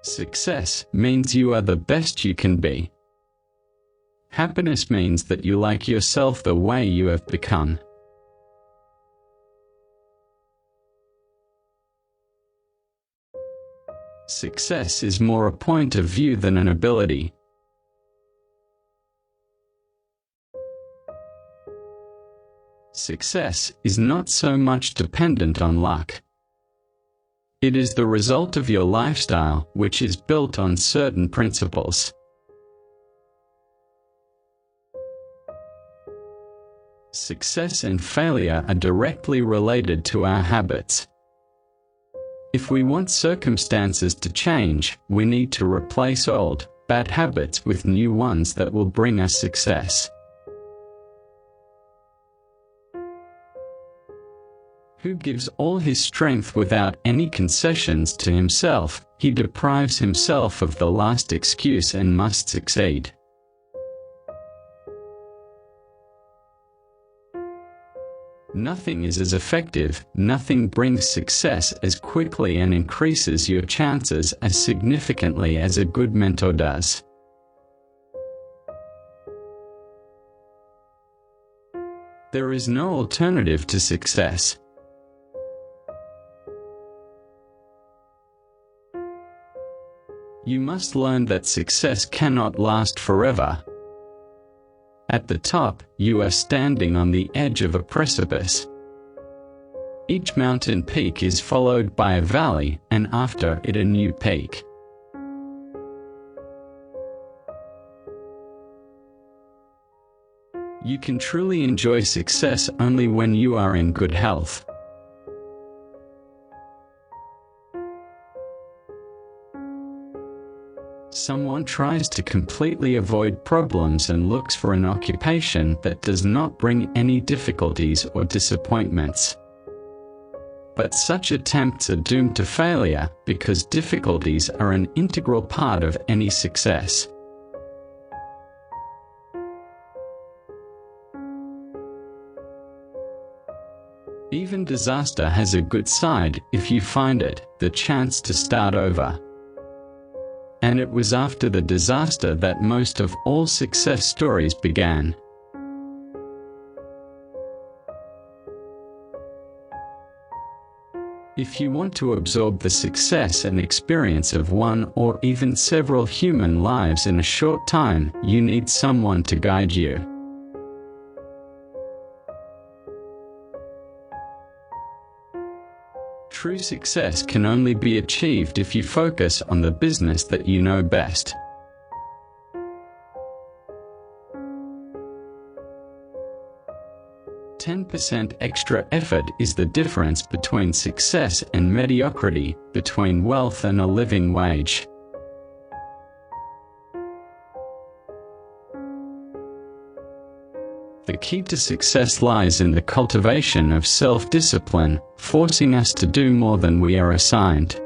Success means you are the best you can be. Happiness means that you like yourself the way you have become. Success is more a point of view than an ability. Success is not so much dependent on luck. It is the result of your lifestyle, which is built on certain principles. Success and failure are directly related to our habits. If we want circumstances to change, we need to replace old, bad habits with new ones that will bring us success. Who gives all his strength without any concessions to himself, he deprives himself of the last excuse and must succeed. Nothing is as effective, nothing brings success as quickly and increases your chances as significantly as a good mentor does. There is no alternative to success. You must learn that success cannot last forever. At the top, you are standing on the edge of a precipice. Each mountain peak is followed by a valley, and after it a new peak. You can truly enjoy success only when you are in good health. Someone tries to completely avoid problems and looks for an occupation that does not bring any difficulties or disappointments. But such attempts are doomed to failure because difficulties are an integral part of any success. Even disaster has a good side if you find it, the chance to start over. And it was after the disaster that most of all success stories began. If you want to absorb the success and experience of one or even several human lives in a short time, you need someone to guide you. True success can only be achieved if you focus on the business that you know best. "10% extra effort is the difference between success and mediocrity, between wealth and a living wage." The key to success lies in the cultivation of self-discipline, forcing us to do more than we are assigned.